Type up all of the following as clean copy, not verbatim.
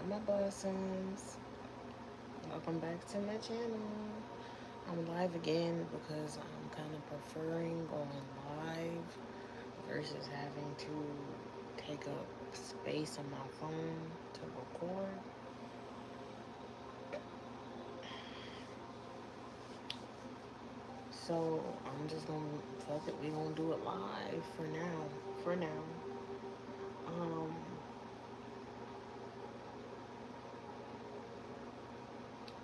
my blossoms? Welcome back to my channel. I'm live again because I'm kind of preferring going live versus having to take up space on my phone to record. So I'm just gonna fuck it. We gonna do it live for now. For now. Um,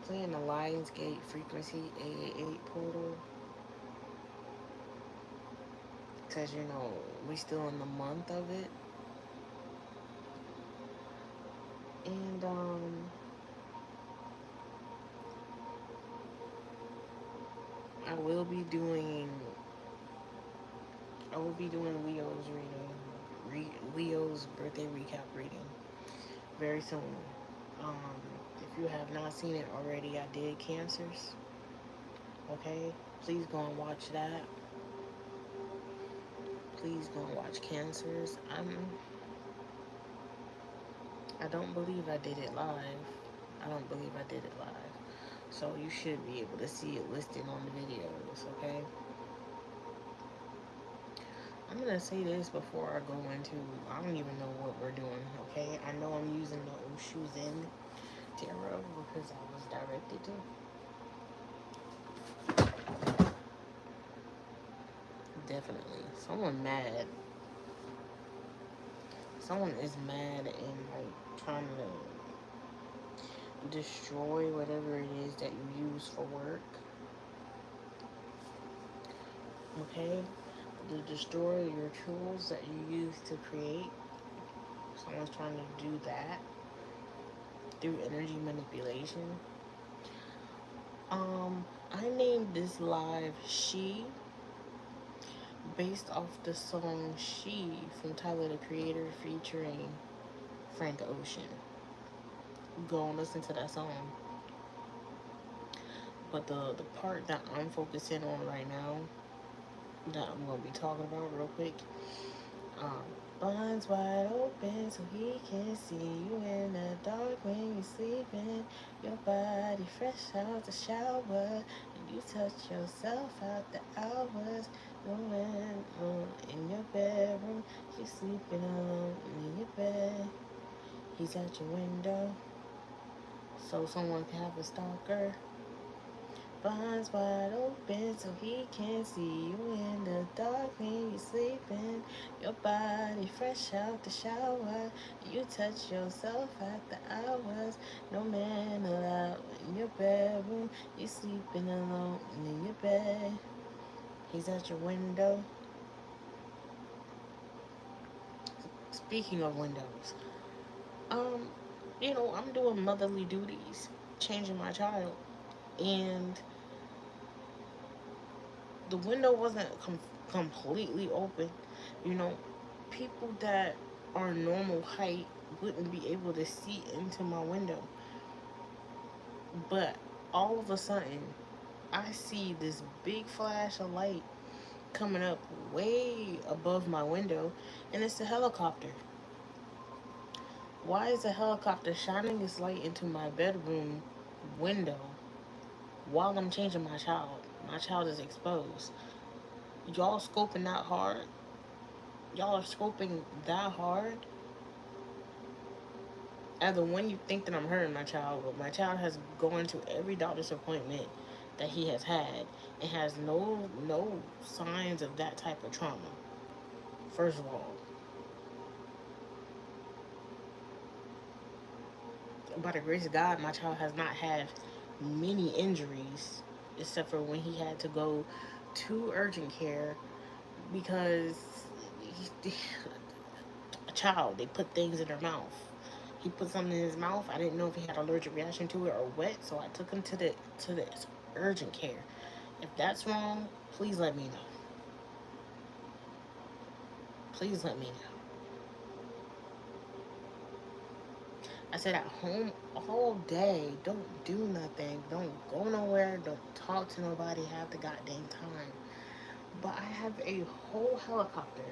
Playing the Lionsgate Frequency 888 portal. Because, we still in the month of it. And, I will be doing, Leo's Leo's birthday recap reading very soon. Um, if you have not seen it already, I did Cancers. Okay? Please go and watch that. Please go and watch Cancers. I don't believe I did it live. I don't believe I did it live. So you should be able to see it listed on the videos, okay? I'm gonna say this before I go into, I don't even know what we're doing, okay? I know I'm using the Oshuzen tarot because I was directed to. Definitely. Someone is mad and like trying to destroy whatever it is that you use for work. Okay? To destroy your tools that you use to create. Someone's trying to do that through energy manipulation. I named this live She based off the song She from Tyler the Creator featuring Frank Ocean. Go and listen to that song. But the part that I'm focusing on right now, that I'm going to be talking about real quick, um, blinds wide open so he can see you in the dark when you're sleeping. Your body fresh out the shower, and you touch yourself out the hours. Going on in your bedroom, you're sleeping alone in your bed. He's at your window, so someone can have a stalker. Blinds wide open so he can see you in the dark when you're sleeping. Your body fresh out the shower. You touch yourself at the hours. No man allowed in your bedroom. You sleeping alone in your bed. He's at your window. Speaking of windows, um, I'm doing motherly duties, changing my child, and the window wasn't completely open. You know, people that are normal height wouldn't be able to see into my window. But all of a sudden, I see this big flash of light coming up way above my window, and it's a helicopter. Why is a helicopter shining its light into my bedroom window while I'm changing my child? My child is exposed. Y'all scoping that hard? Y'all are scoping that hard? Either when you think that I'm hurting my child, but my child has gone to every doctor's appointment that he has had and has no signs of that type of trauma. First of all, by the grace of God, my child has not had many injuries except for when he had to go to urgent care because he, a child, they put things in their mouth. He put something in his mouth. I didn't know if he had an allergic reaction to it or what, so I took him to the urgent care. If that's wrong, please let me know. Please let me know. I said at home all day. Don't do nothing. Don't go nowhere. Don't talk to nobody. Have the goddamn time. But I have a whole helicopter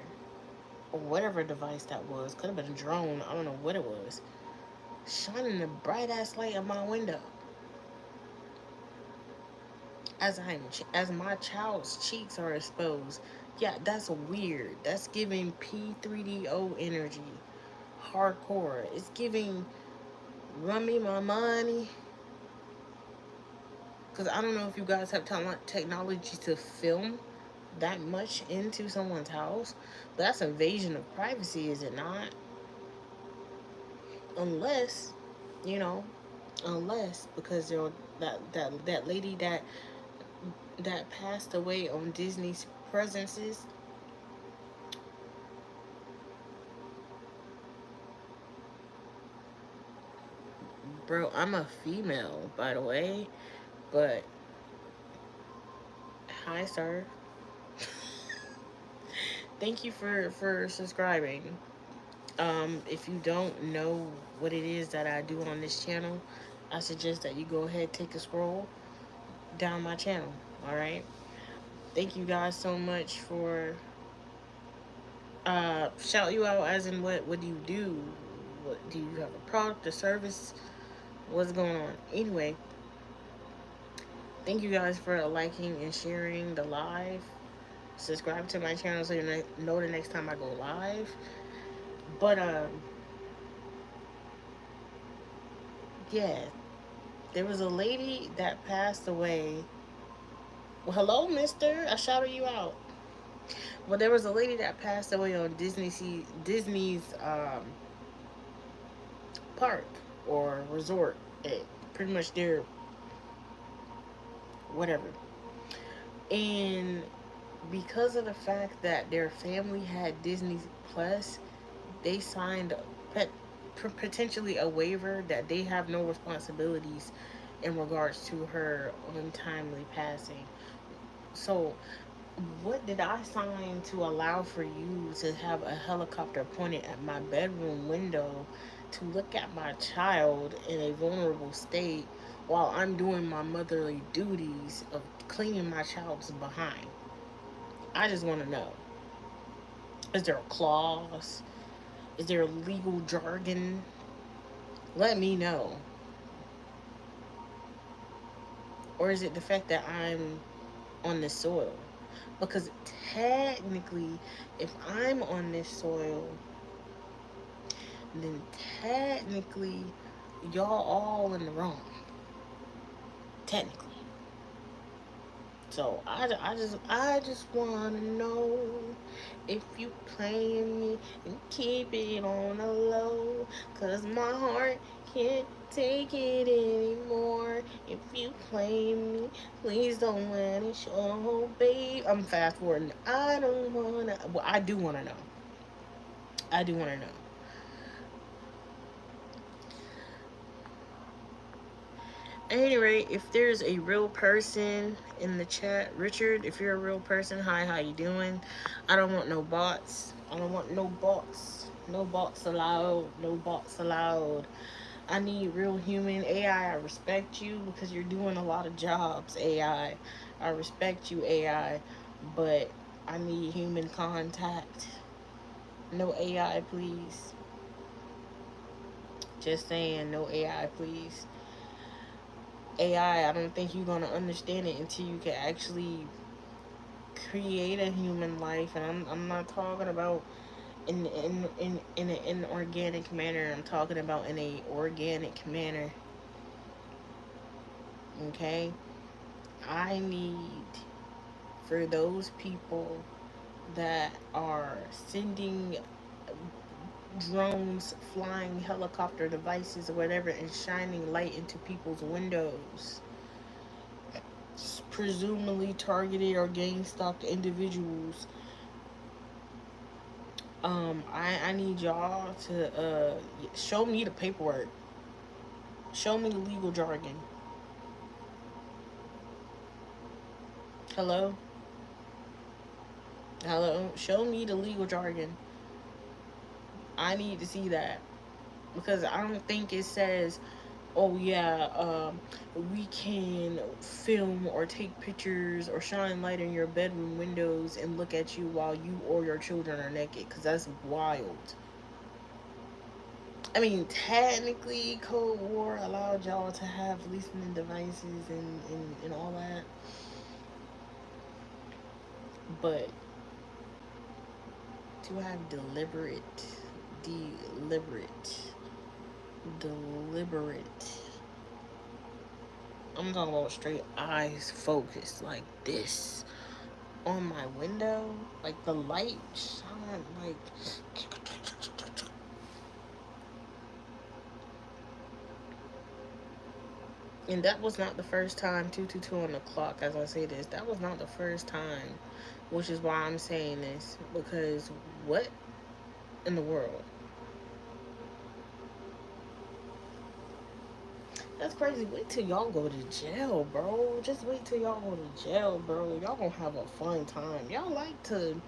or whatever device that was. Could have been a drone. I don't know what it was. shining a bright ass light on my window as my child's cheeks are exposed. Yeah, that's weird. That's giving P3DO energy. Hardcore. It's giving run me my money. Because I don't know if you guys have technology to film that much into someone's house. But that's invasion of privacy, is it not? Unless, you know, unless because that lady that passed away on Disney's presences. Bro, I'm a female, by the way, but hi, sir. Thank you for subscribing. If you don't know what it is that I do on this channel, I suggest that you go ahead, take a scroll down my channel. All right. Thank you guys so much for shout you out as in what do you do? What do you have a product, a service? What's going on? Anyway, thank you guys for liking and sharing the live. Subscribe to my channel so you know the next time I go live. But yeah, there was a lady that passed away. Well, hello, Mister. I shouted you out. Well, there was a lady that passed away on Disney's park or resort. Pretty much their whatever. And because of the fact that their family had Disney Plus, they signed potentially a waiver that they have no responsibilities in regards to her untimely passing. So, what did I sign to allow for you to have a helicopter pointed at my bedroom window to look at my child in a vulnerable state while I'm doing my motherly duties of cleaning my child's behind? I just want to know. Is there a clause? Is there legal jargon? Let me know. Or is it the fact that I'm on this soil? Because technically, if I'm on this soil, then technically, y'all all in the wrong. Technically. So I just wanna know if you playing me and keep it on the low, 'cause my heart can't take it anymore. If you play me, please don't let it show, babe. I'm fast forwarding. I don't wanna. Well, I do wanna know. I do wanna know. At any rate, if there's a real person in the chat, Richard, if you're a real person, hi, how you doing? I don't want no bots. I don't want no bots. No bots allowed. No bots allowed. I need real human AI. I respect you because you're doing a lot of jobs, AI. I respect you, AI, but I need human contact. No AI, please. Just saying, no AI, please. AI, I don't think you're gonna understand it until you can actually create a human life, and I'm not talking about in an organic manner. I'm talking about in a organic manner. Okay, I need for those people that are sending drones, flying helicopter devices, or whatever, and shining light into people's windows, presumably targeted or gang stalked individuals. I need y'all to show me the paperwork. Show me the legal jargon. Hello? Hello? Show me the legal jargon. I need to see that. Because I don't think it says, oh yeah, we can film or take pictures or shine light in your bedroom windows and look at you while you or your children are naked. Because that's wild. I mean, technically, Cold War allowed y'all to have listening devices and all that, but to have deliberate, deliberate. I'm talking about straight eyes focused like this on my window, like the light shine, like. And that was not the first time, 222 on the clock, as I say this. That was not the first time, which is why I'm saying this. Because what in the world? That's crazy. Wait till y'all go to jail, bro. Just wait till y'all go to jail, bro. Y'all gonna have a fun time. Y'all like to,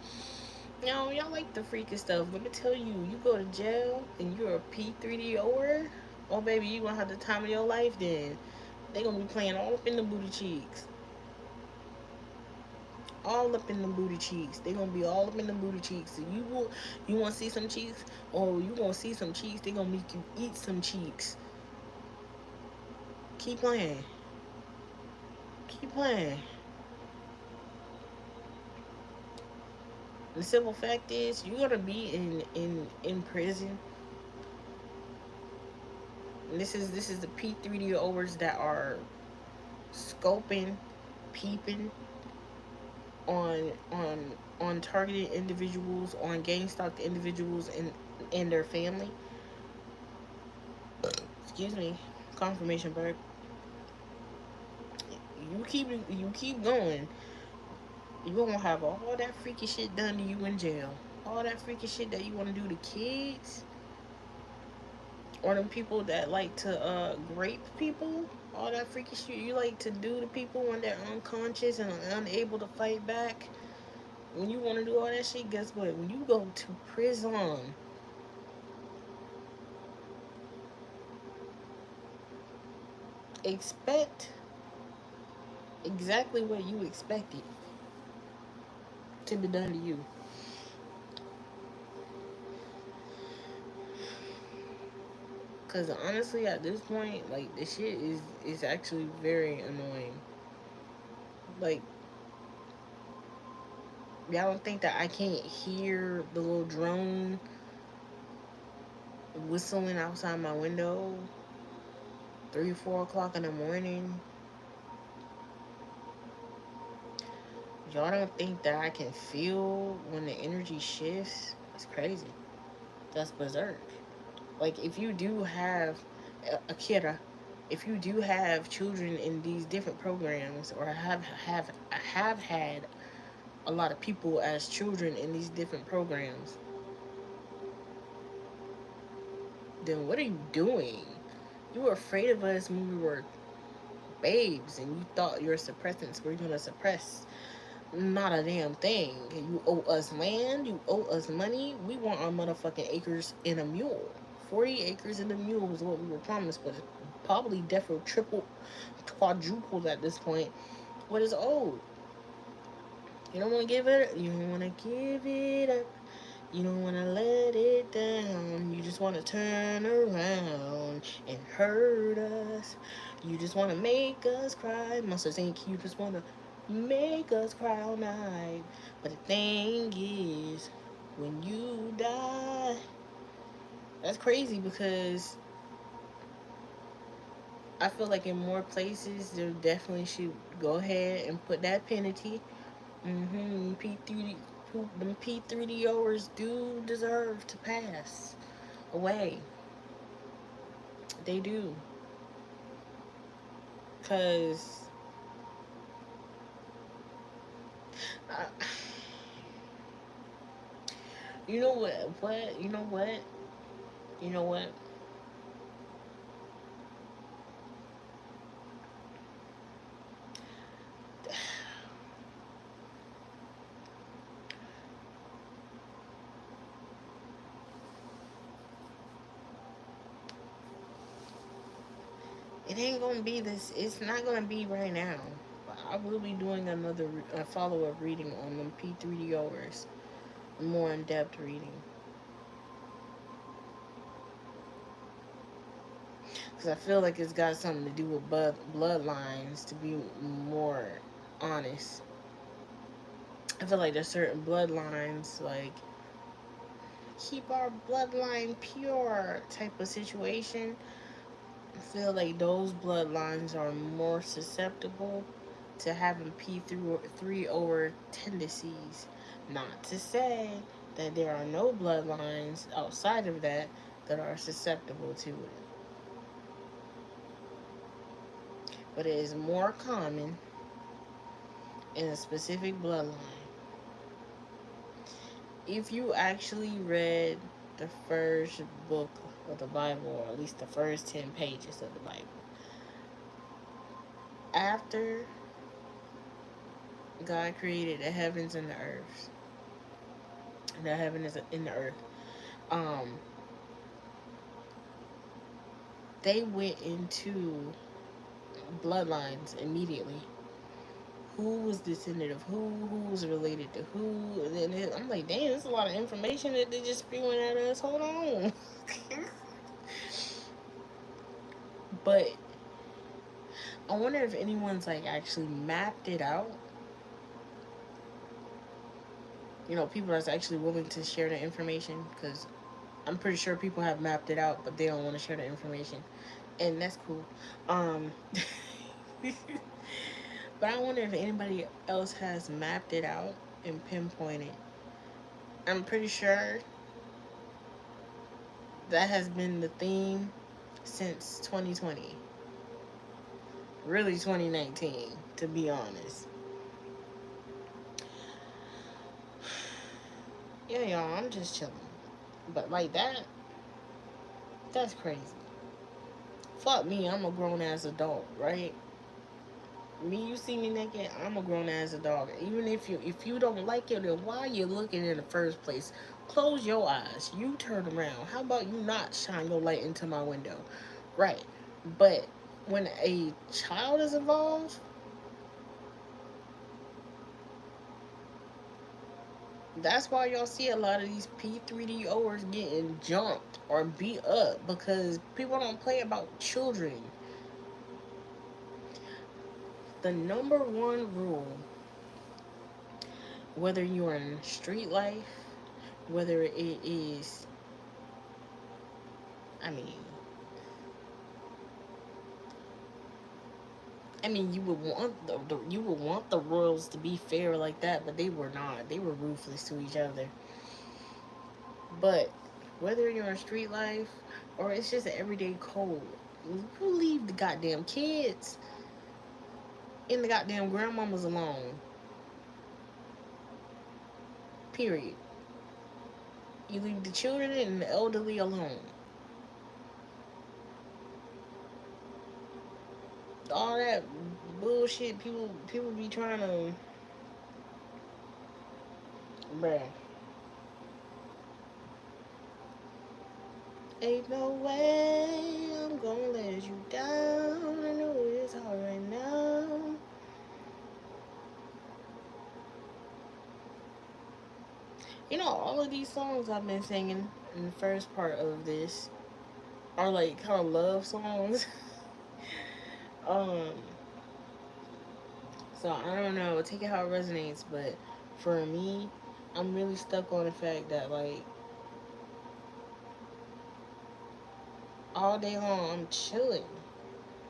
y'all like the freaky stuff. Let me tell you, you go to jail and you're a P3DOer. Oh, baby, you gonna have the time of your life then. They gonna be playing all up in the booty cheeks. All up in the booty cheeks. They gonna be all up in the booty cheeks. So you want to see some cheeks, or you gonna see some cheeks? They gonna make you eat some cheeks. Keep playing. Keep playing. The simple fact is, you're gonna be in prison. And this is the P3D overs that are scoping, peeping on targeted individuals, on gang stalked individuals and their family. Excuse me, confirmation burp. You keep going, you gonna have all that freaky shit done to you in jail. All that freaky shit that you want to do to kids, or them people that like to grape people. All that freaky shit you like to do to people when they're unconscious and unable to fight back. When you want to do all that shit, guess what? When you go to prison, expect exactly what you expected to be done to you. Cause honestly, at this point, like the shit is actually very annoying. Like, y'all don't think that I can't hear the little drone whistling outside my window 3, 4 o'clock in the morning? Y'all don't think that I can feel when the energy shifts? That's crazy. That's berserk. Like, if you do have Akira, if you do have children in these different programs, or have had a lot of people as children in these different programs, then what are you doing? You were afraid of us when we were babes, and you thought your suppressants were gonna suppress not a damn thing. You owe us land, you owe us money. We want our motherfucking acres in a mule. 40 acres in a mule was what we were promised, but it's probably definitely triple, quadrupled at this point. What is owed? You don't want to give it. You don't want to give it up. You don't want to let it down. You just want to turn around and hurt us. You just want to make us cry. Monsters Inc. You just want to make us cry all night. But the thing is, when you die, that's crazy, because I feel like in more places, there definitely should go ahead and put that penalty. P3D, them P3DOers do deserve to pass away. They do. Cause I, you know what? What? You know what? You know what? It ain't gonna be this. It's not gonna be right now. But I will be doing another follow up reading on them P3DOers, more in depth reading. because I feel like it's got something to do with bloodlines. To be more honest, I feel like there's certain bloodlines like keep our bloodline pure type of situation. I feel like those bloodlines are more susceptible to having P3 over tendencies. Not to say that there are no bloodlines outside of that that are susceptible to it, but it is more common in a specific bloodline. If you actually read the first book of the Bible, or at least the first 10 pages of the Bible, after God created the heavens and the earth, the heaven is in the earth, um, they went into bloodlines immediately. Who was descendant of who was related to who, and then I'm like, damn, there's a lot of information that they just spewing at us. Hold on. But I wonder if anyone's like actually mapped it out. You know, people that's actually willing to share the information, because I'm pretty sure people have mapped it out, but they don't want to share the information, and that's cool. Um, but I wonder if anybody else has mapped it out and pinpointed. I'm pretty sure that has been the theme since 2020, really 2019, to be honest. Yeah, y'all, I'm just chilling. But like that's crazy. Fuck me, I'm a grown ass adult, right? Me, you see me naked, I'm a grown ass adult. Even if you don't like it, then why you looking in the first place? Close your eyes. You turn around. How about you not shine your light into my window? Right. But when a child is involved, that's why y'all see a lot of these P3DOers getting jumped or beat up, because people don't play about children. The number one rule, whether you're in street life, whether it is, I mean, you would want the royals to be fair like that, but they were not. They were ruthless to each other. But whether you're in street life or it's just an everyday code, you leave the goddamn kids and the goddamn grandmamas alone. Period. You leave the children and the elderly alone. All that bullshit people be trying to, bruh. Ain't no way I'm gonna let you down. I know it's hard right now. You know, all of these songs I've been singing in the first part of this are like kind of love songs. um, so I don't know, take it how it resonates, but for me, I'm really stuck on the fact that like all day long I'm chilling.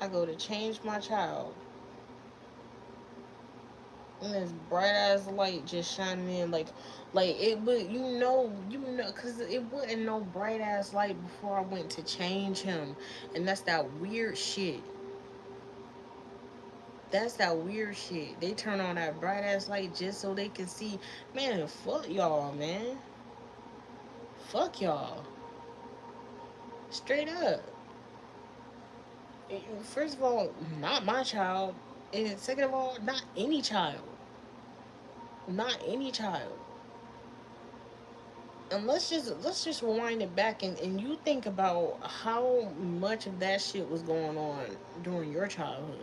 I go to change my child, and this bright ass light just shining in, like it would, because it wasn't no bright ass light before I went to change him, and that's that weird shit. That's that weird shit. They turn on that bright ass light just so they can see. Man, fuck y'all, man. Fuck y'all. Straight up. First of all, not my child. And second of all, not any child. Not any child. And let's just rewind it back, and you think about how much of that shit was going on during your childhood.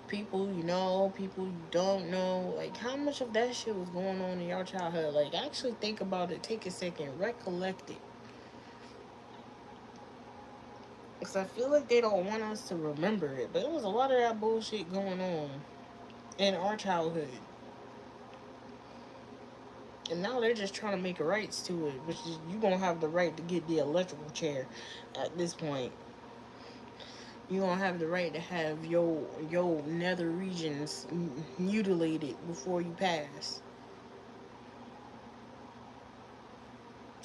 People you know, people you don't know. Like, how much of that shit was going on in your childhood? Like, actually think about it. Take a second. Recollect it. Because I feel like they don't want us to remember it. But it was a lot of that bullshit going on in our childhood. And now they're just trying to make rights to it. Which is, you gonna have the right to get the electrical chair at this point. You gonna have the right to have your nether regions mutilated before you pass.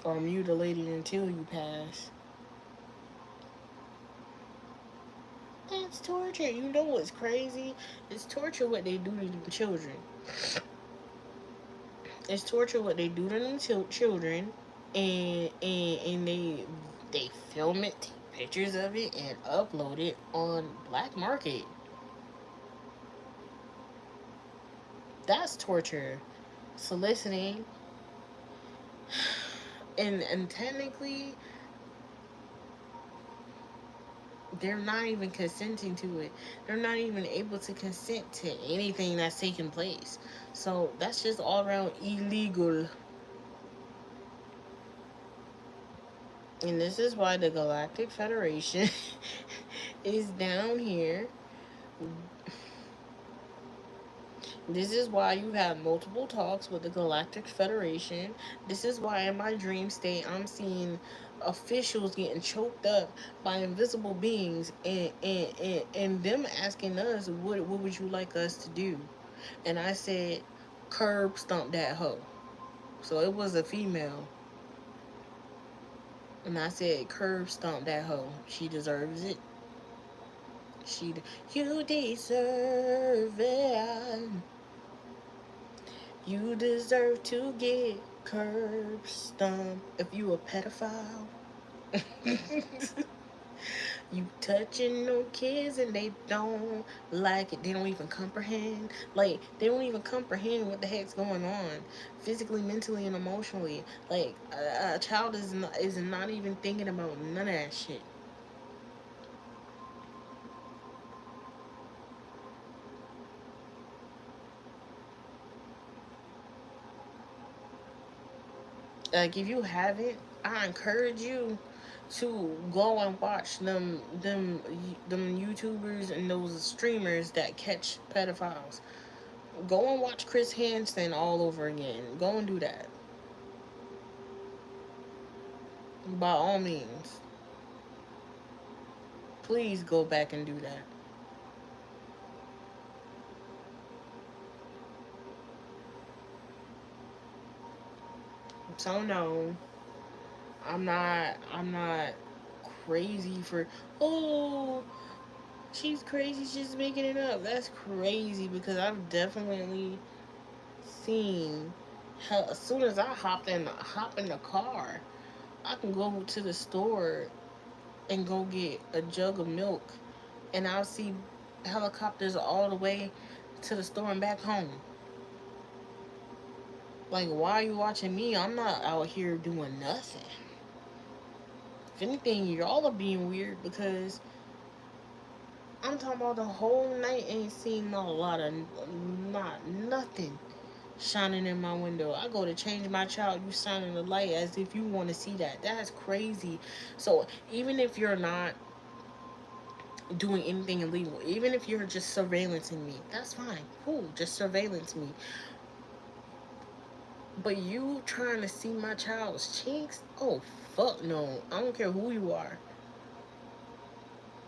Or mutilated until you pass. That's torture. You know what's crazy? It's torture what they do to them children. It's torture what they do to them children, and they film it, take pictures of it, and upload it on black market. That's torture. Soliciting, and technically they're not even consenting to it. They're not even able to consent to anything that's taking place. So that's just all around illegal. And this is why the Galactic Federation is down here. This is why you have multiple talks with the Galactic Federation. This is why in my dream state I'm seeing officials getting choked up by invisible beings, and them asking us what would you like us to do. And I said, curb stomp that hoe. So it was a female. And I said, curb stomp that hoe. She deserves it. You deserve it. You deserve to get curb stomped. If you a pedophile. You touching no kids and they don't like it. They don't even comprehend. Like, they don't even comprehend what the heck's going on, physically, mentally, and emotionally. Like, a child is not even thinking about none of that shit. Like, if you haven't, I encourage you to go and watch them YouTubers and those streamers that catch pedophiles. Go and watch Chris Hansen all over again. Go and do that. By all means. Please go back and do that. So no, I'm not crazy for, oh, she's crazy, she's making it up. That's crazy, because I've definitely seen how as soon as I hop in the car, I can go to the store and go get a jug of milk, and I'll see helicopters all the way to the store and back home. Like, why are you watching me? I'm not out here doing nothing. If anything, y'all are being weird, because I'm talking about the whole night ain't seen a lot of, not nothing shining in my window. I go to change my child, you shining the light as if you want to see that. That's crazy. So even if you're not doing anything illegal, even if you're just surveillancing me, that's fine. Cool, just surveillance me. But you trying to see my child's cheeks? Oh, fuck no. I don't care who you are.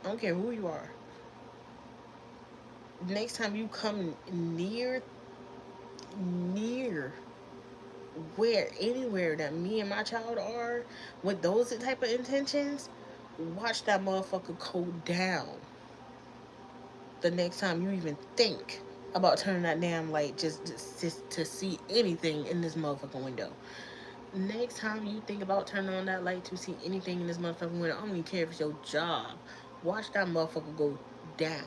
I don't care who you are. Next time you come near where, anywhere that me and my child are with those type of intentions, watch that motherfucker go down. The next time you even think about turning that damn light just to see anything in this motherfucking window. Next time you think about turning on that light to see anything in this motherfucking window, I don't even care if it's your job. Watch that motherfucker go down.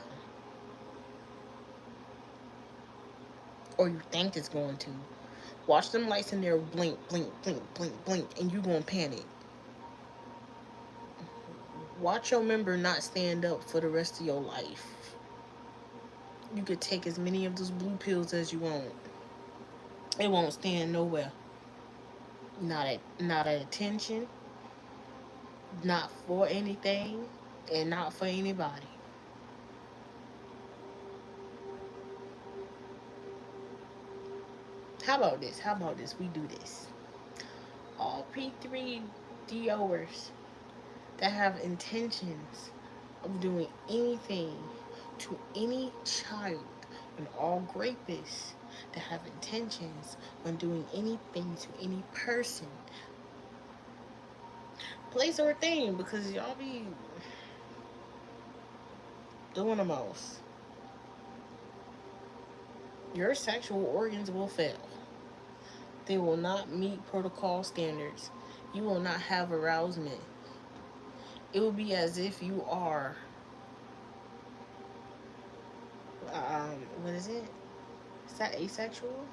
Or you think it's going to. Watch them lights in there blink, blink, blink, blink, blink, and you gonna panic. Watch your member not stand up for the rest of your life. You could take as many of those blue pills as you want. It won't stand nowhere. Not at attention, not for anything, and not for anybody. How about this? How about this? We do this. All P3 DOers that have intentions of doing anything to any child, and all rapists that have intentions on doing anything to any person, place or thing, because y'all be doing the most. Your sexual organs will fail. They will not meet protocol standards. You will not have arousement. It will be as if you are, what is it? Is that asexual?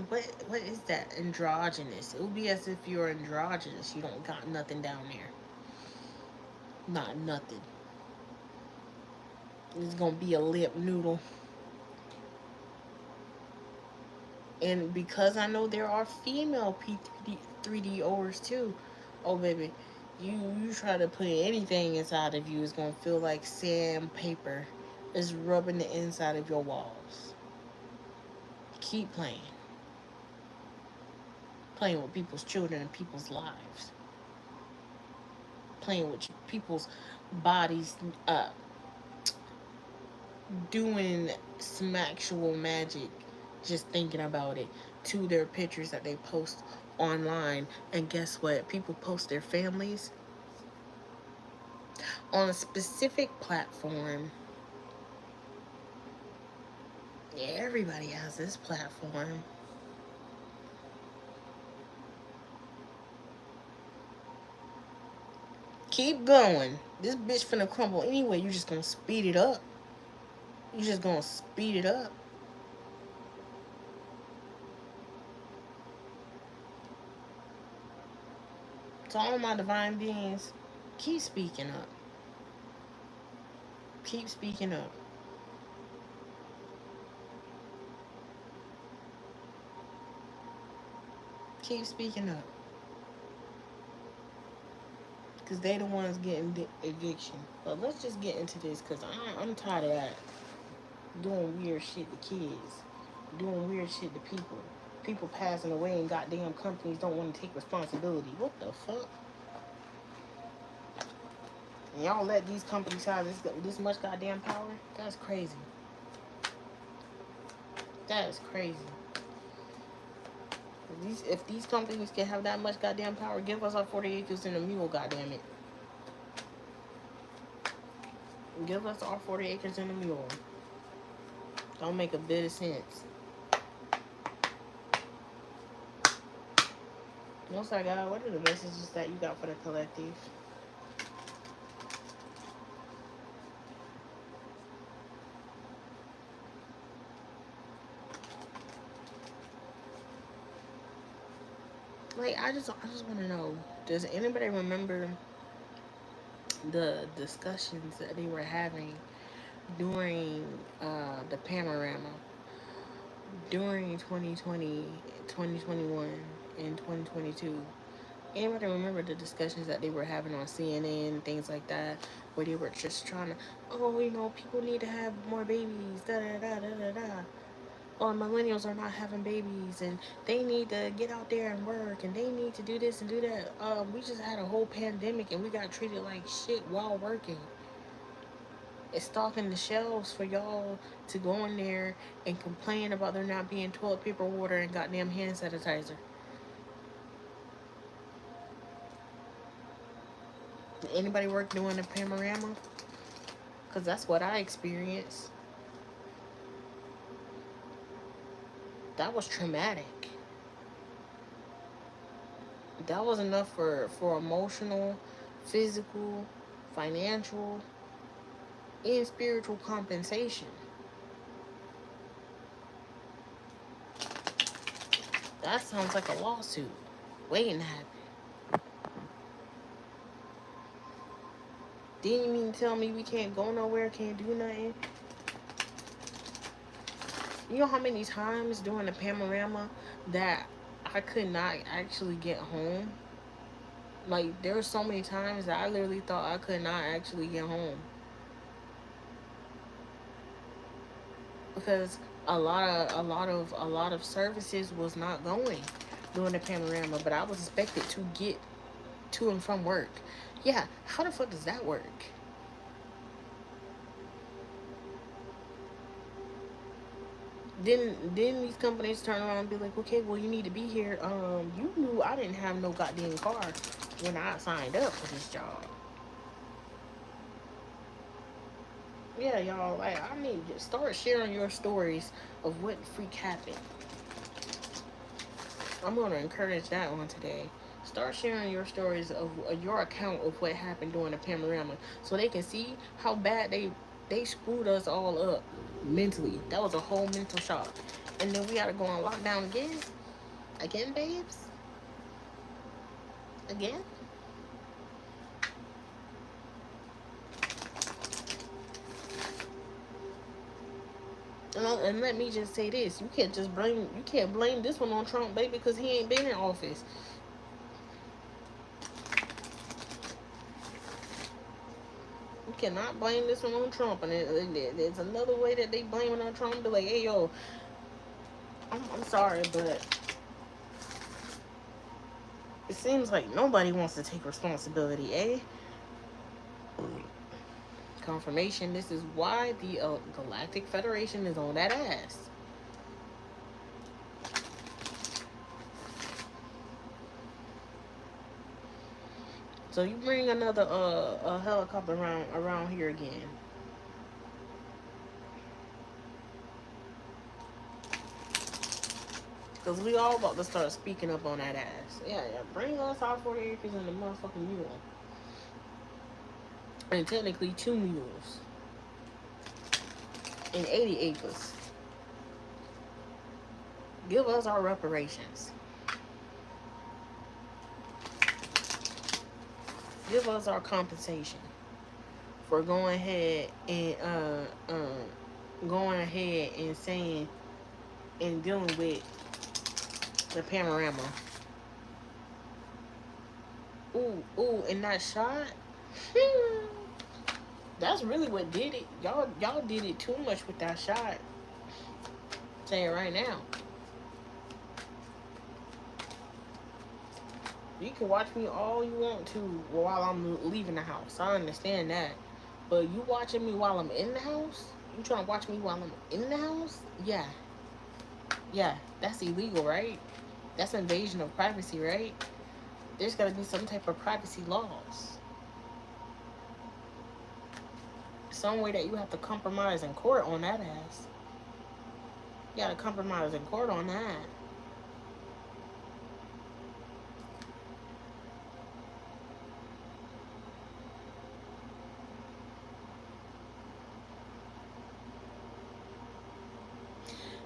What is that? Androgynous. It will be as if you're androgynous. You don't got nothing down there. Not nothing. It's gonna be a lip noodle. And because I know there are female P3Dors too, oh baby, you try to put anything inside of you, it's gonna feel like sandpaper is rubbing the inside of your walls. Keep playing with people's children and people's lives, playing with people's bodies, doing some actual magic, just thinking about it, to their pictures that they post online. And guess what? People post their families on a specific platform. Yeah, everybody has this platform. Keep going. This bitch finna crumble anyway. You just gonna speed it up. You just gonna speed it up. To all my divine beings, keep speaking up. Keep speaking up. Keep speaking up. Because they the ones getting the eviction. But let's just get into this, because I'm tired of that. Doing weird shit to kids. Doing weird shit to people. People passing away and goddamn companies don't want to take responsibility. What the fuck? And y'all let these companies have this much goddamn power? That's crazy. That is crazy. If these companies can have that much goddamn power, give us our 40 acres and a mule, goddamn it. Give us our 40 acres and a mule. Don't make a bit of sense. Most I got, what are the messages that you got for the collective? Like, I just want to know, does anybody remember the discussions that they were having during the panorama during 2020, 2021, and 2022? Anybody remember the discussions that they were having on CNN and things like that, where they were just trying to, oh, people need to have more babies, da da da da da da. Oh, millennials are not having babies, and they need to get out there and work, and they need to do this and do that. We just had a whole pandemic, and we got treated like shit while working. It's stocking the shelves for y'all to go in there and complain about there not being toilet paper, water, and goddamn hand sanitizer. Did anybody work doing the panorama? Because that's what I experienced. That was traumatic. That was enough for emotional, physical, financial, and spiritual compensation. That sounds like a lawsuit waiting to happen. Then you mean to tell me we can't go nowhere, can't do nothing? You know how many times during the panorama that I could not actually get home? Like, there were so many times that I literally thought I could not actually get home. Because a lot of services was not going during the panorama, but I was expected to get to and from work. Yeah, how the fuck does that work? Then these companies turn around and be like, okay, well, you need to be here. You knew I didn't have no goddamn car when I signed up for this job. Yeah, y'all, like, I need to start sharing your stories of what freak happened. I'm going to encourage that one today. Start sharing your stories of your account of what happened during the panorama, so they can see how bad they screwed us all up mentally. That was a whole mental shock. And then we got to go on lockdown again. Again, babes. Again. And let me just say this: you can't blame this one on Trump, baby, because he ain't been in office. You cannot blame this one on Trump. And there's another way that they blame it on Trump. Be like, hey, yo, I'm sorry, but it seems like nobody wants to take responsibility, eh? Confirmation. This is why the Galactic Federation is on that ass. So you bring another a helicopter around here again. Because we all about to start speaking up on that ass. Yeah, yeah. Bring us our 40 acres and the motherfucking mule. And technically 2 mules. And 80 acres. Give us our reparations. Give us our compensation for going ahead and saying and dealing with the panorama. Ooh, and that shot. That's really what did it. Y'all did it too much with that shot. Say it right now. You can watch me all you want to while I'm leaving the house. I understand that. But you watching me while I'm in the house? You trying to watch me while I'm in the house? Yeah. Yeah, that's illegal, right? That's invasion of privacy, right? There's got to be some type of privacy laws. Some way that you have to compromise in court on that ass. You got to compromise in court on that.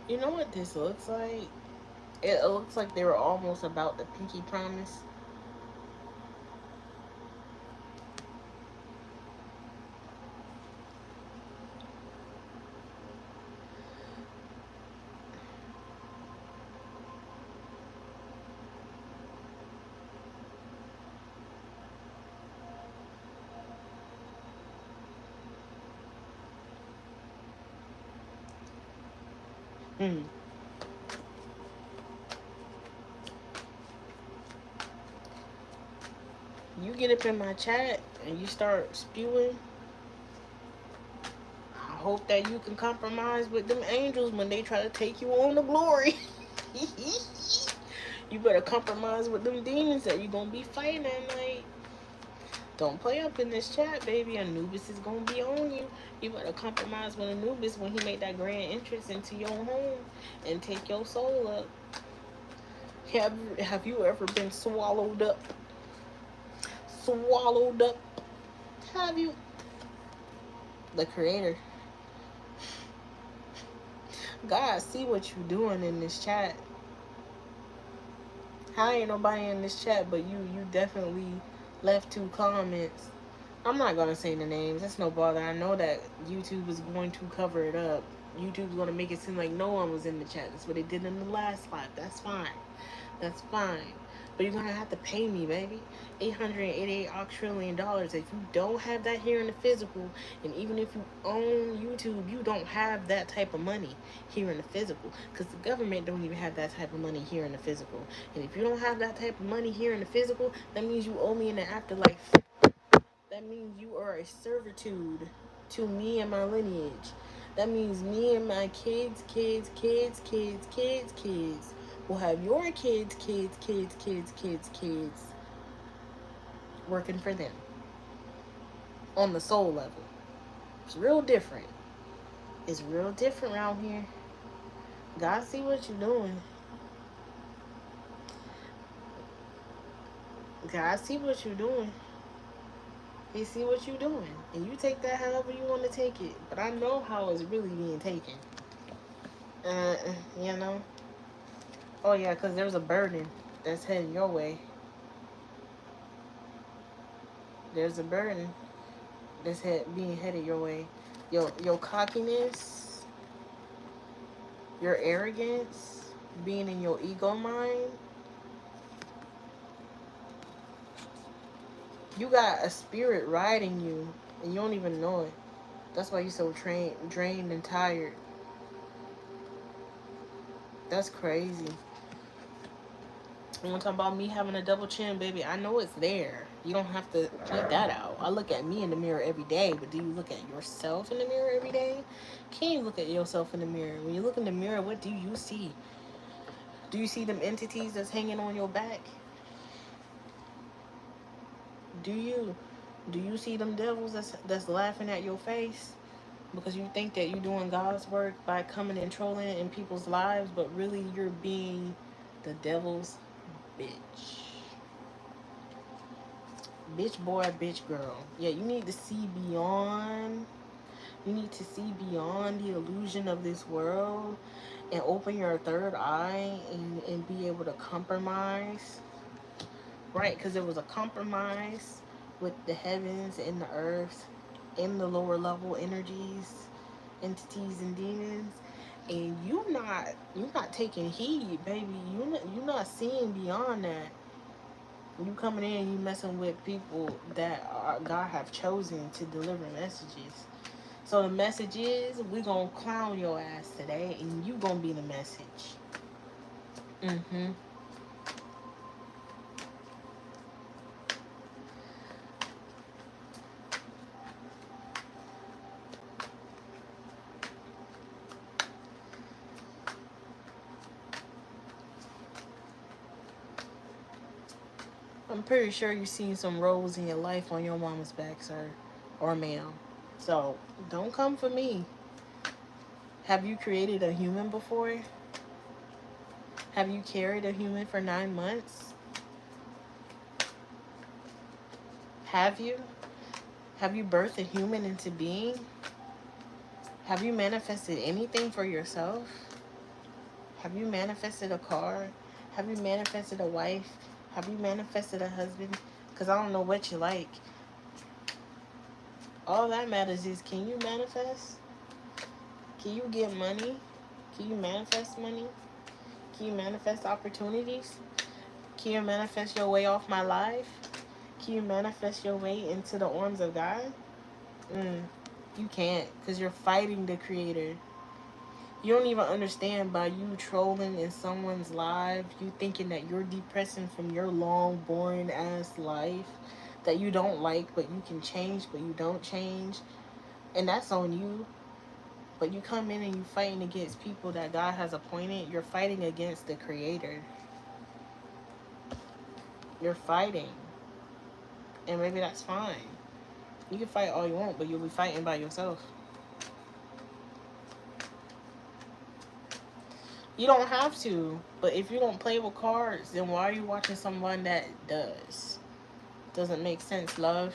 You know what this looks like? It looks like they were almost about the pinky promise. Hmm. You get up in my chat and you start spewing. I hope that you can compromise with them angels when they try to take you on to glory. You better compromise with them demons that you're gonna be fighting at night. Don't play up in this chat, baby. Anubis is gonna be on you. You better compromise with Anubis when he made that grand entrance into your home and take your soul up. Have you ever been swallowed up? Swallowed up? Have you? The creator. God, see what you doing in this chat. How ain't nobody in this chat but you definitely left 2 comments I'm not gonna say the names. It's no bother. I know that YouTube is going to cover it up. YouTube's gonna make it seem like no one was in the chat. That's what they did in the last live. That's fine. That's fine. But you're gonna have to pay me, baby. $888 trillion. If you don't have that here in the physical, and even if you own YouTube, you don't have that type of money here in the physical. Because the government don't even have that type of money here in the physical. And if you don't have that type of money here in the physical, that means you owe me in the afterlife. That means you are a servitude to me and my lineage. That means me and my kids will have your kids working for them on the soul level. It's real different. It's real different around here. God see what you're doing. God see what you're doing. He see what you're doing. And you take that however you want to take it. But I know how it's really being taken. Uh, you know? Oh, yeah, because there's a burden that's heading your way. There's a burden that's being headed your way. Your cockiness, your arrogance, being in your ego mind. You got a spirit riding you, and you don't even know it. That's why you're so drained and tired. That's crazy. You want to talk about me having a double chin, baby? I know it's there. You don't have to point that out. I look at me in the mirror every day, but do you look at yourself in the mirror every day? Can you look at yourself in the mirror? When you look in the mirror, what do you see? Do you see them entities that's hanging on your back? Do you? Do you see them devils that's laughing at your face? Because you think that you're doing God's work by coming and trolling in people's lives, but really you're being the devil's bitch. Bitch boy, bitch girl. Yeah, you need to see beyond. You need to see beyond the illusion of this world and open your third eye and be able to compromise. Right? Because it was a compromise with the heavens and the earth and the lower level energies, entities and demons. And you're not taking heed, baby. You're not seeing beyond that. You coming in, you messing with people that God have chosen to deliver messages. So the message is, we gonna clown your ass today, and you gonna be the message. Mm-hmm. I'm pretty sure you've seen some roles in your life on your mama's back, sir, or ma'am. So don't come for me. Have you created a human before? Have you carried a human for 9 months? Have you? Have you birthed a human into being? Have you manifested anything for yourself? Have you manifested a car? Have you manifested a wife? Have you manifested a husband? Because I don't know what you like. All that matters is, can you manifest? Can you get money? Can you manifest money? Can you manifest opportunities? Can you manifest your way off my life? Can you manifest your way into the arms of God? You can't, because you're fighting the creator. You don't even understand, by you trolling in someone's life, you thinking that you're depressing from your long, boring ass life that you don't like, but you can change, but you don't change. And that's on you. But you come in and you fighting against people that God has appointed. You're fighting against the creator. You're fighting. And maybe that's fine. You can fight all you want, but you'll be fighting by yourself. You don't have to. But if you don't play with cards, then why are you watching someone that does? Doesn't make sense, love.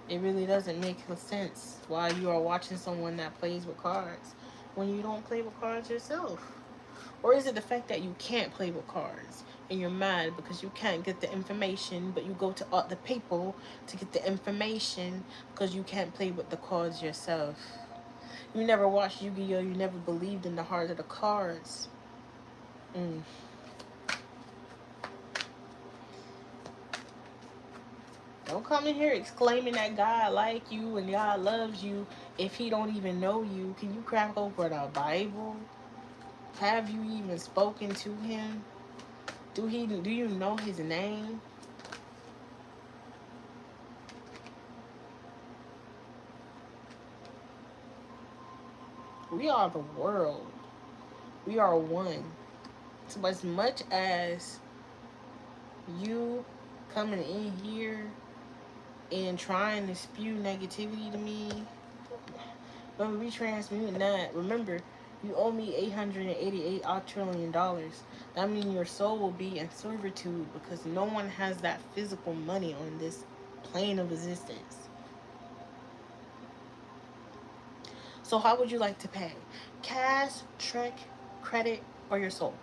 It really doesn't make sense why you are watching someone that plays with cards when you don't play with cards yourself. Or is it the fact that you can't play with cards? and you're mad because you can't get the information, but you go to the people to get the information because you can't play with the cards yourself. You never watched Yu-Gi-Oh! You never believed in the heart of the cards. Don't come in here exclaiming that God like you and God loves you if he don't even know you. Can you crack open the Bible? Have you even spoken to him? Do you know his name? We are the world. We are one. So as much as you coming in here and trying to spew negativity to me, when we transmuting that, remember, you owe me $888 trillion. That means your soul will be in servitude because no one has that physical money on this plane of existence. So how would you like to pay? Cash, check, credit, or your soul?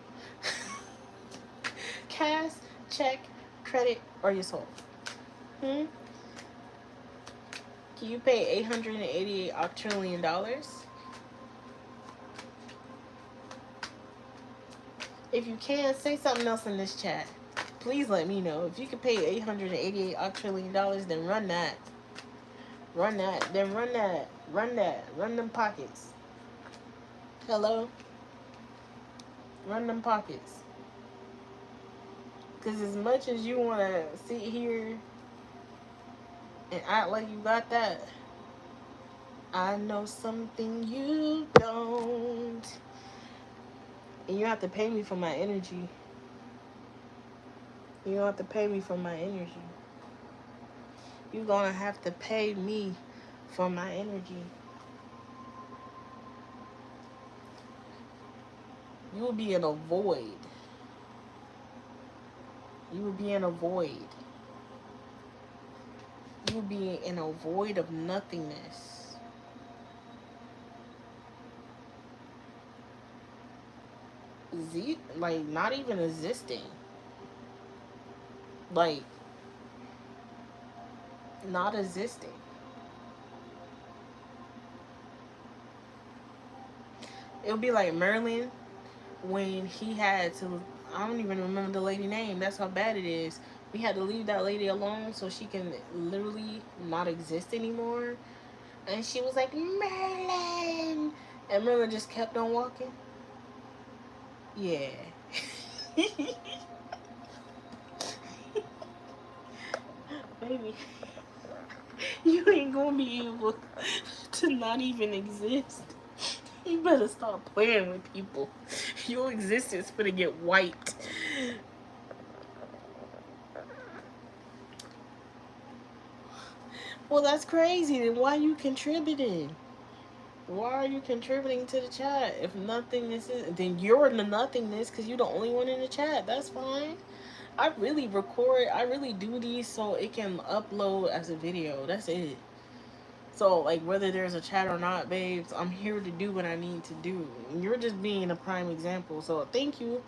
Cash, check, credit, or your soul? Can you pay $888 trillion? If you can, say something else in this chat. Please let me know. If you could pay $888 trillion, then run that. Run that. Then run that. Run that. Run them pockets. Hello? Run them pockets. Because as much as you want to sit here and act like you got that, I know something you don't. And you have to pay me for my energy. You don't have to pay me for my energy. You're going to have to pay me for my energy. You will be in a void. You will be in a void. You will be in a void of nothingness. Like, not even existing. Like, not existing. It'll be like Merlin when he had to, I don't even remember the lady name. That's how bad it is. We had to leave that lady alone so she can literally not exist anymore. And she was like, Merlin. And Merlin just kept on walking. Yeah. Baby, you ain't gonna be able to not even exist. You better stop playing with people. Your existence gonna get wiped. Well, that's crazy. Then why are you contributing? Why are you contributing to the chat? If nothingness is, then you're in the nothingness because you're the only one in the chat. That's fine. I really record. I really do these so it can upload as a video. That's it. So, like, whether there's a chat or not, babes, I'm here to do what I need to do. And you're just being a prime example. So, thank you.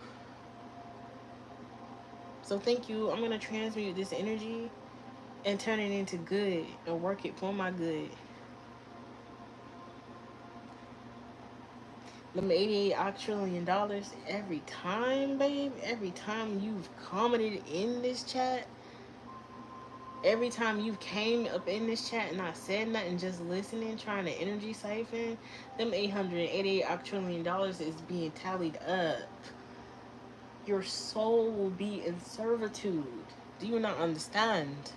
I'm going to transmute this energy and turn it into good and work it for my good. Them $88 trillion every time, babe. Every time you've commented in this chat. Every time you came up in this chat and I said nothing, just listening, trying to energy siphon, them $888 trillion is being tallied up. Your soul will be in servitude. Do you not understand?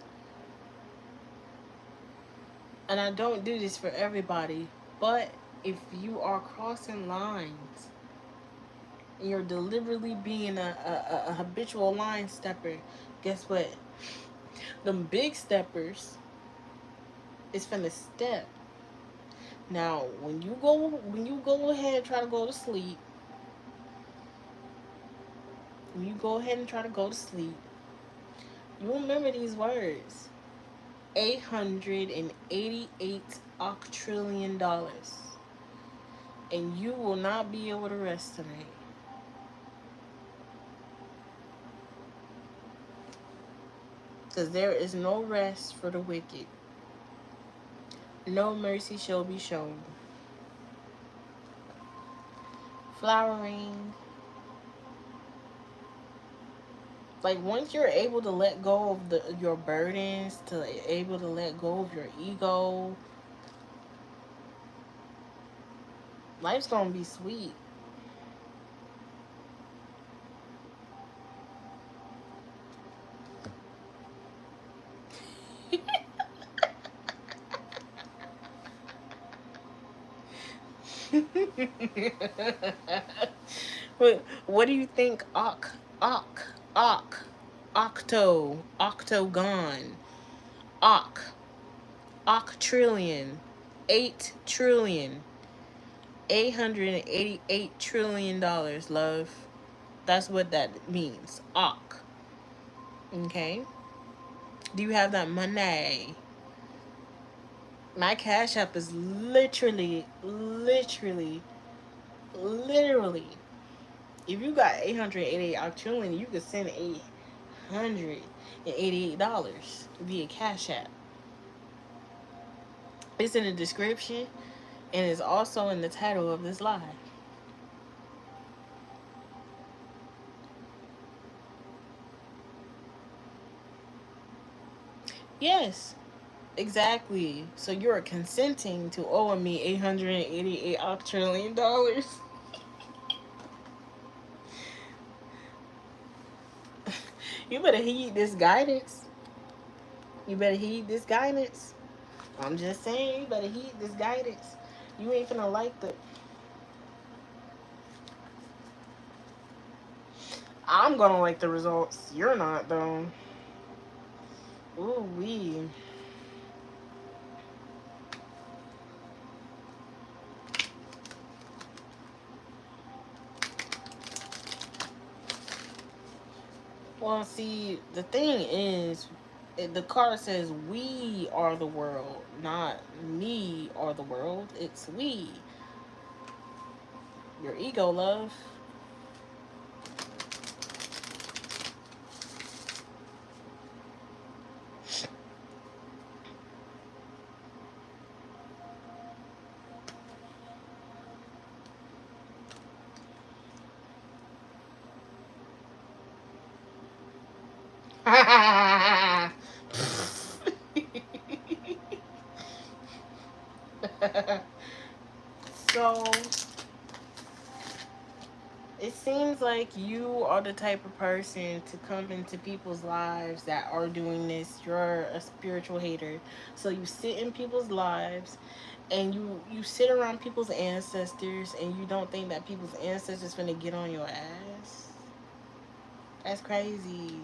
And I don't do this for everybody, but if you are crossing lines and you're deliberately being a habitual line stepper, guess what? Them big steppers is finna step. Now, when you go ahead and try to go to sleep, you remember these words. $888 trillion. And you will not be able to rest tonight. Because there is no rest for the wicked. No mercy shall be shown. Flowering. Like, once you're able to let go of your burdens, to able to let go of your ego, life's gonna be sweet. What do you think? Octagon, octrillion, 8 trillion, $888 trillion, love. That's what that means. Okay. Do you have that money? My Cash App is literally. If you got 888 octillion, you could send $888 via Cash App. It's in the description and it's also in the title of this live. Yes, exactly. So you're consenting to owing me $888 octillion. You better heed this guidance. You better heed this guidance. I'm just saying, you better heed this guidance. You ain't finna like the. I'm gonna like the results. You're not, though. Ooh, wee. Well, see, the thing is, the card says we are the world, not me are the world. It's we. Your ego, love. So, it seems like you are the type of person to come into people's lives that are doing this. You're a spiritual hater. So you sit in people's lives and you sit around people's ancestors and you don't think that people's ancestors finna get on your ass. That's crazy.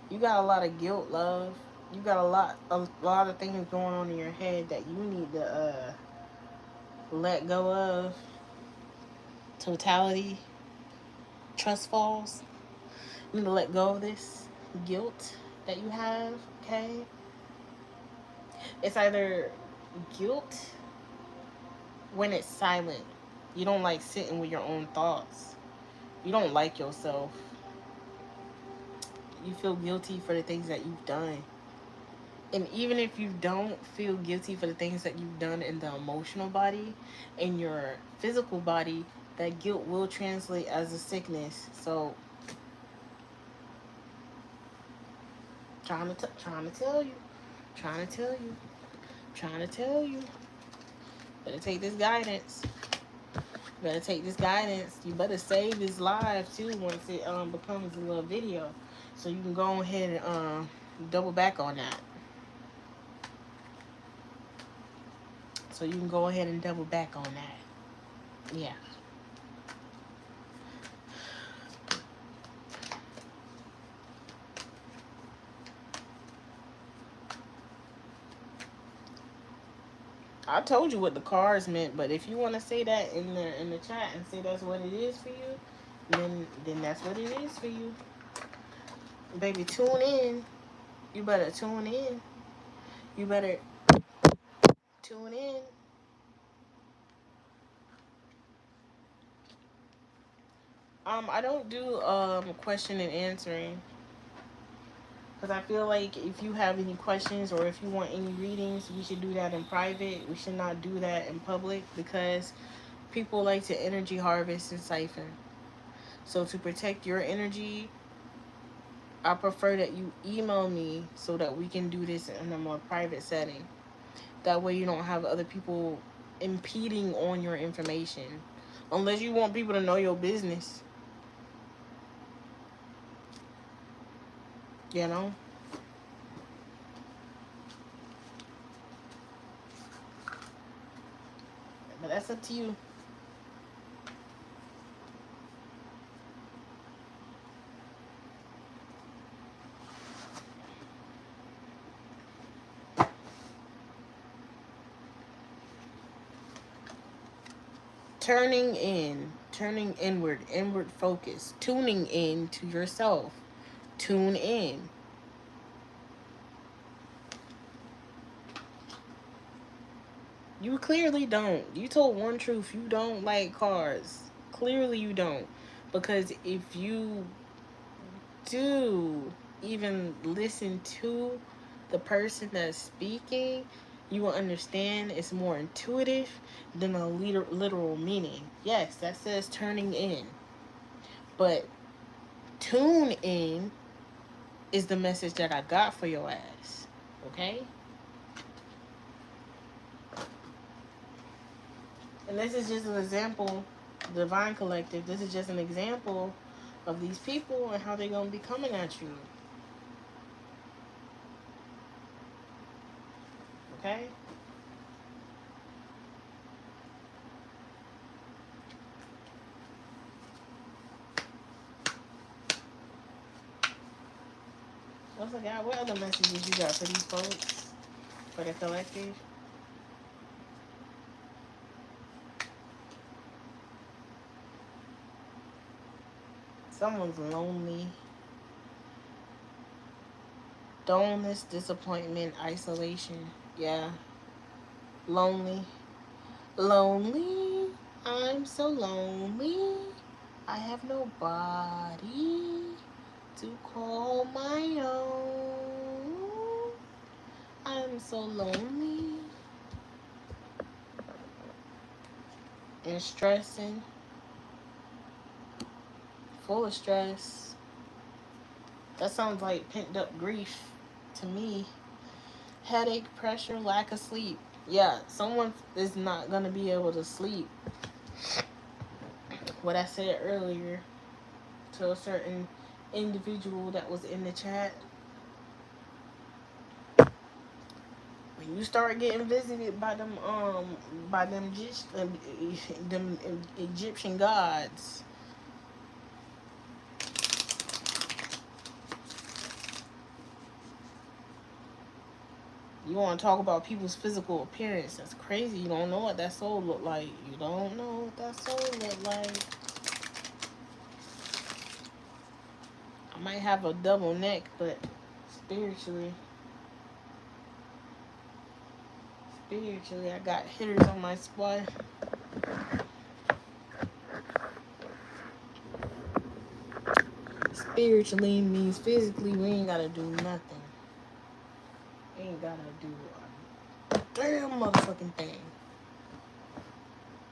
You got a lot of guilt, love. You got a lot of things going on in your head that you need to let go of. Totality, trust falls. You need to let go of this guilt that you have, okay? It's either guilt when it's silent. You don't like sitting with your own thoughts. You don't like yourself. You feel guilty for the things that you've done. And even if you don't feel guilty for the things that you've done in the emotional body, in your physical body, that guilt will translate as a sickness. So, trying to tell you, trying to tell you, trying to tell you. Better take this guidance. Better take this guidance. You better save his live too once it becomes a little video, so you can go ahead and double back on that. So you can go ahead and double back on that. Yeah. I told you what the cards meant, but if you want to say that in the chat and say that's what it is for you, then that's what it is for you. Baby, tune in. You better tune in. You better tune in. I don't do question and answering. Because I feel like if you have any questions or if you want any readings, we should do that in private. We should not do that in public because people like to energy harvest and siphon. So to protect your energy, I prefer that you email me so that we can do this in a more private setting. That way you don't have other people impeding on your information. Unless you want people to know your business. You know? But that's up to you. Turning inward, inward focus, tuning in to yourself. Tune in. You clearly don't. You told one truth. You don't like cars. Clearly you don't. Because if you do even listen to the person that's speaking, you will understand it's more intuitive than a literal meaning. Yes, that says turning in. But tune in is the message that I got for your ass. Okay? And this is just an example, Divine Collective, this is just an example of these people and how they're going to be coming at you. Okay? What's up, God? What other messages you got for these folks? For the collective? Someone's lonely. Dullness, disappointment, isolation. Yeah. Lonely. Lonely. I'm so lonely. I have nobody to call my own. I'm so lonely. And stressing. Full of stress. That sounds like pent up grief to me. Headache, pressure, lack of sleep. Yeah, someone is not going to be able to sleep. What I said earlier to a certain individual that was in the chat. When you start getting visited by them them Egyptian gods, you want to talk about people's physical appearance. That's crazy. You don't know what that soul look like. You don't know what that soul look like. I might have a double neck, but spiritually, I got hitters on my spine. Spiritually means physically we ain't gotta do nothing. We ain't gotta do a damn motherfucking thing.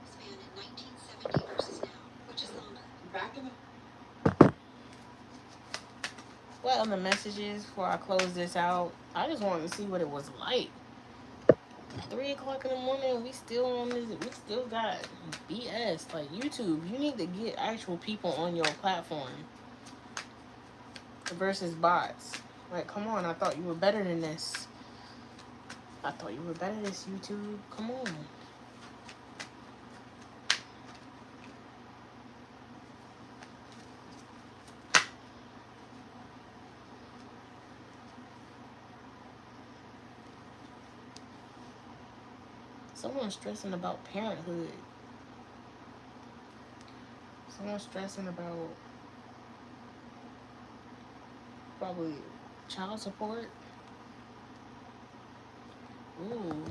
Span in 1970 versus now, which is longer? Back in the... What other messages before I close this out? I just wanted to see what it was like. 3 o'clock in the morning, we still on this. We still got BS. Like YouTube, you need to get actual people on your platform versus bots. Like, come on, I thought you were better than this. I thought you were better than this, YouTube. Come on. Someone's stressing about parenthood. Someone's stressing about probably child support. Ooh.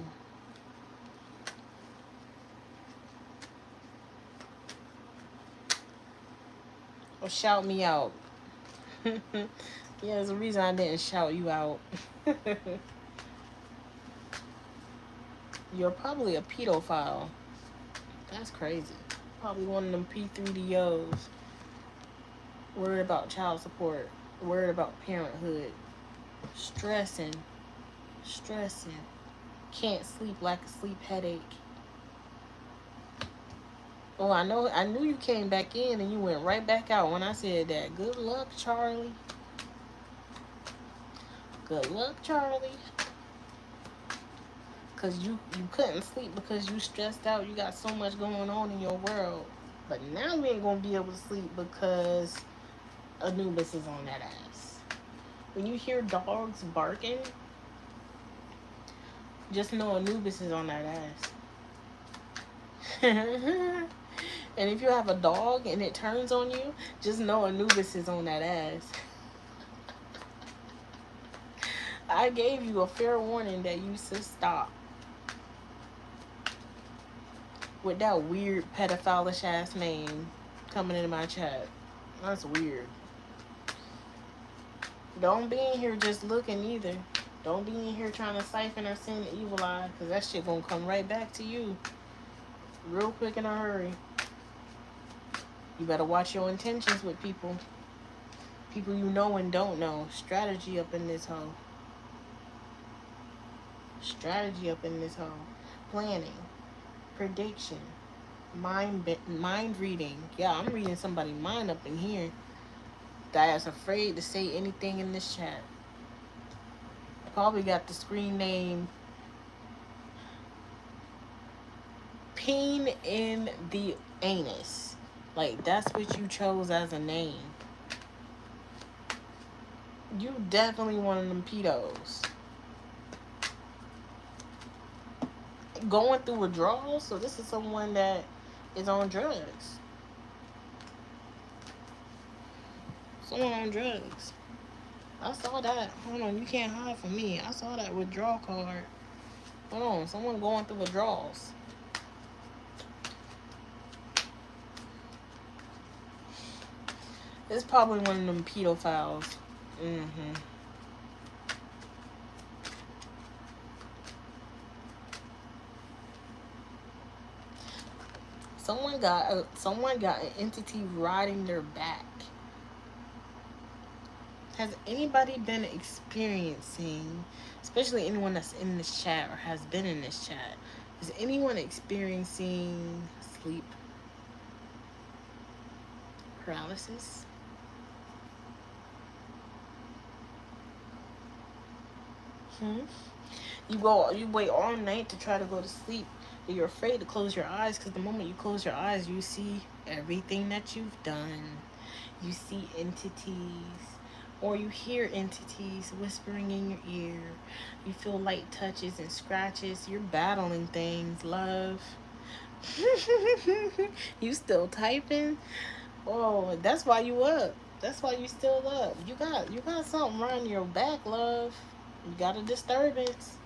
Oh, shout me out. Yeah, there's a reason I didn't shout you out. You're probably a pedophile. That's crazy. Probably one of them P3DOs. Worried about child support. Worried about parenthood. Stressing. Stressing. Can't sleep like a sleep headache. Oh, I know. I knew you came back in and you went right back out when I said that. Good luck, Charlie. Good luck, Charlie. Cause you couldn't sleep because you stressed out. You got so much going on in your world. But now we ain't gonna be able to sleep because Anubis is on that ass. When you hear dogs barking, just know Anubis is on that ass. And if you have a dog and it turns on you, just know Anubis is on that ass. I gave you a fair warning that you should stop with that weird pedophilish ass name coming into my chat. That's weird. Don't be in here just looking either. Don't be in here trying to siphon or send the evil eye, because that shit gonna come right back to you real quick in a hurry. You better watch your intentions with people. People you know and don't know. Strategy up in this hole. Strategy up in this hole. Planning. Prediction. Mind reading. Yeah, I'm reading somebody's mind up in here that is afraid to say anything in this chat. Probably got the screen name Peen in the Anus. Like, that's what you chose as a name. You definitely one of them pedos. Going through withdrawals, so this is someone that is on drugs. Someone on drugs. I saw that. Hold on, you can't hide from me. I saw that withdrawal card. Hold on, someone going through withdrawals. It's probably one of them pedophiles. Someone got an entity riding their back. Has anybody been experiencing, especially anyone that's in this chat or has been in this chat, is anyone experiencing sleep paralysis? You wait all night to try to go to sleep. You're afraid to close your eyes because the moment you close your eyes, you see everything that you've done. You see entities, or you hear entities whispering in your ear. You feel light touches and scratches. You're battling things, love. You still typing? Oh, that's why you up. That's why you still up. You got something running your back, love. You got a disturbance.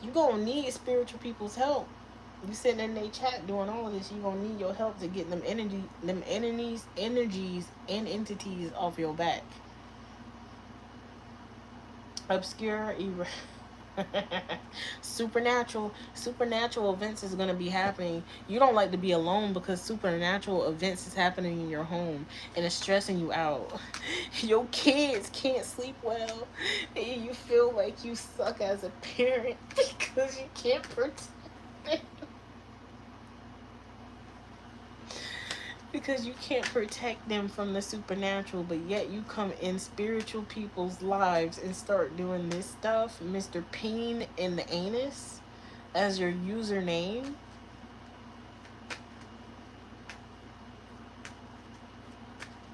You gonna need spiritual people's help. You sitting in their chat doing all of this, you gonna need your help to get them energies, and entities off your back. Obscure, supernatural events is gonna be happening. You don't like to be alone because supernatural events is happening in your home and it's stressing you out. Your kids can't sleep well, and you feel like you suck as a parent because you can't protect them. Because you can't protect them from the supernatural, but yet you come in spiritual people's lives and start doing this stuff. Mr. Peen in the Anus as your username.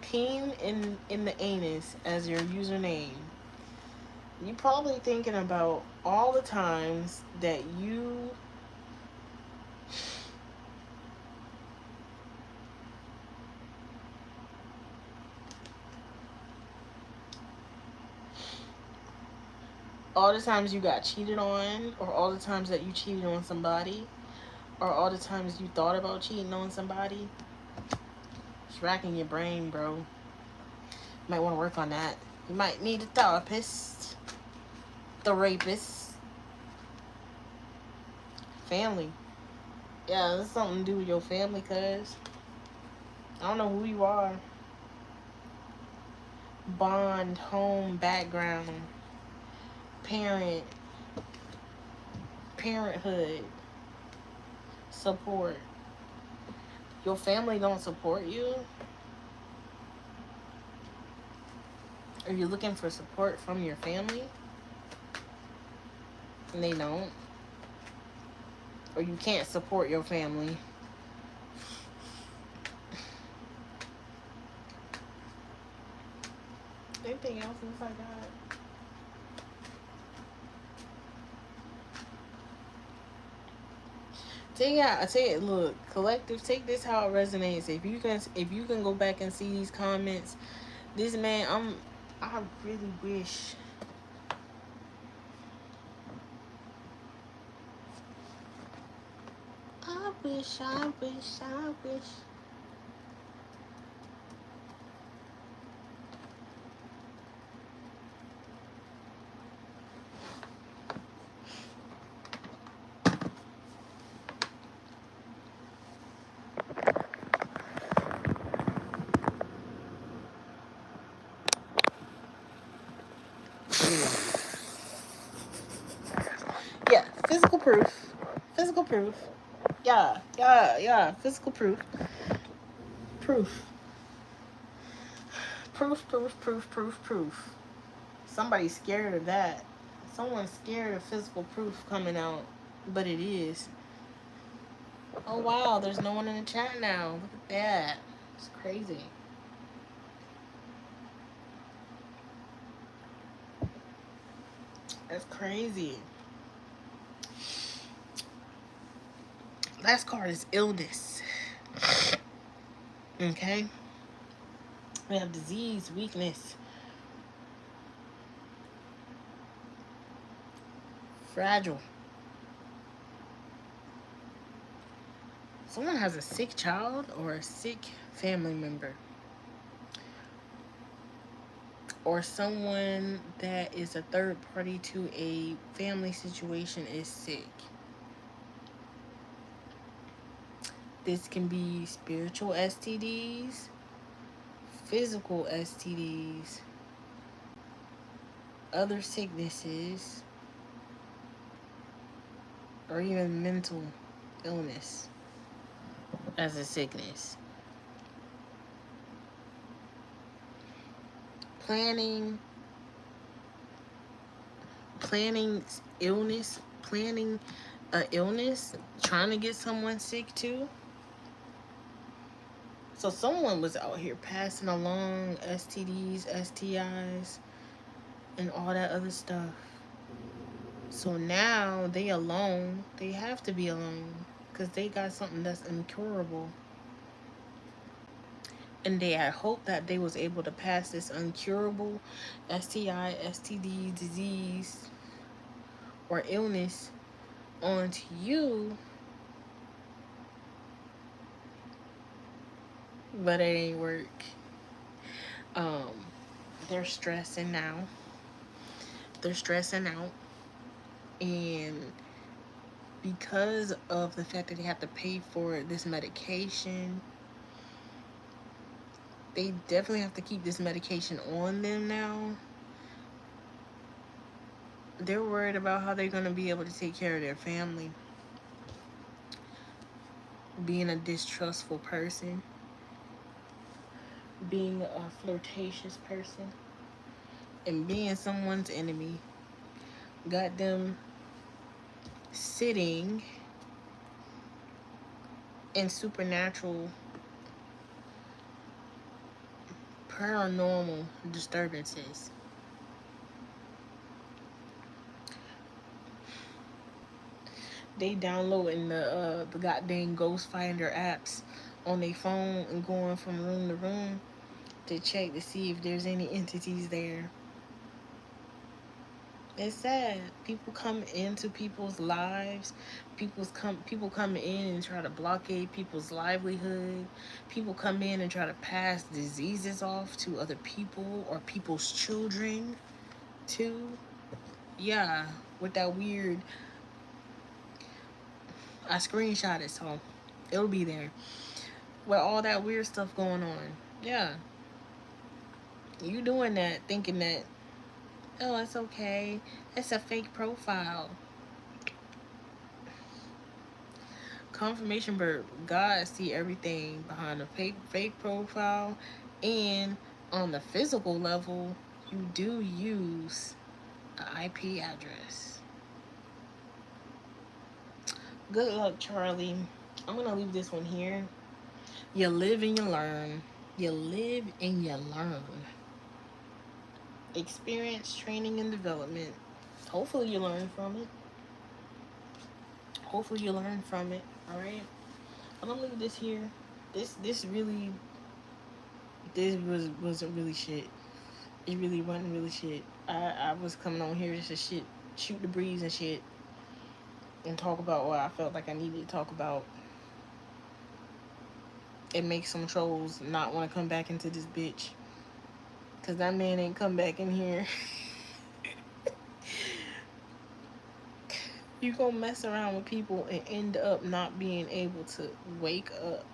Peen in the Anus as your username. You probably thinking about all the times that you all the times you got cheated on, or all the times that you cheated on somebody, or all the times you thought about cheating on somebody. It's racking your brain, bro. Might want to work on that. You might need a therapist, the rapist, family. Yeah, there's something to do with your family, cuz I don't know who you are. Bond, home, background, parent, parenthood, support. Your family don't support you? Are you looking for support from your family? And they don't? Or you can't support your family? Anything else inside that? I tell you, look, collective, take this how it resonates. If you can go back and see these comments, this man, I really wish. I wish. Yeah, physical proof. Physical proof. Yeah. Physical proof. Proof. Proof. Somebody's scared of that. Someone's scared of physical proof coming out, but it is. Oh wow, there's no one in the chat now. Look at that. It's crazy. That's crazy. Last card is illness. Okay? We have disease, weakness, fragile. Someone has a sick child or a sick family member. Or someone that is a third party to a family situation is sick. This can be spiritual STDs, physical STDs, other sicknesses, or even mental illness as a sickness. Planning illness, planning a illness, trying to get someone sick too. So someone was out here passing along STDs, STIs, and all that other stuff. So now they alone. They have to be alone because they got something that's incurable. And they had hoped that they was able to pass this incurable STI, STD, disease, or illness onto you, but it ain't work. Um, they're stressing now. They're stressing out, and because of the fact that they have to pay for this medication, they definitely have to keep this medication on them now. They're worried about how they're going to be able to take care of their family. Being a distrustful person, being a flirtatious person, and being someone's enemy got them sitting in supernatural, paranormal disturbances. They downloading the goddamn ghost finder apps on their phone and going from room to room to check to see if there's any entities there. It's sad. People come into people's lives. People come in and try to blockade people's livelihood. People come in and try to pass diseases off to other people or people's children too. Yeah, with that weird, I screenshot it, so it'll be there. With all that weird stuff going on. Yeah. You doing that thinking that, oh, it's okay. It's a fake profile. Confirmation, but God see everything behind a fake profile, and on the physical level, you do use an IP address. Good luck, Charlie. I'm gonna leave this one here. You live and you learn. You live and you learn. Experience, training, and development. Hopefully, you learn from it. Hopefully, you learn from it. All right. I'm gonna leave this here. This really this wasn't really shit. It really wasn't really shit. I was coming on here just to shit, shoot the breeze and shit, and talk about what I felt like I needed to talk about. It makes some trolls not want to come back into this bitch, cause that man ain't come back in here. You gonna mess around with people and end up not being able to wake up.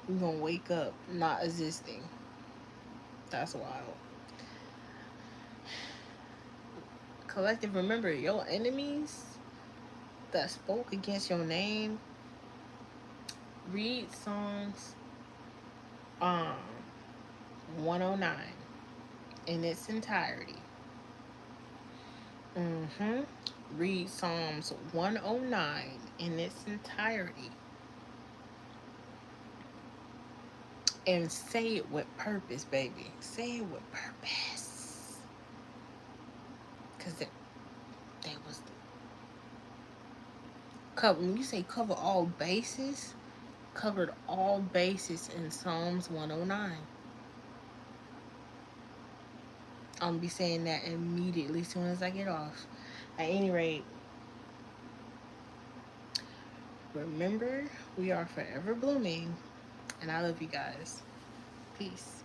You gonna wake up not existing. That's wild. Collective, remember your enemies that spoke against your name. Read songs um 109 in its entirety. Mm-hmm. Read Psalms 109 in its entirety. And say it with purpose, baby. Say it with purpose. Because that was cover. When you say cover all bases, covered all bases in Psalms 109. I'm gonna be saying that immediately as soon as I get off. At any rate, remember, we are forever blooming, and I love you guys. Peace.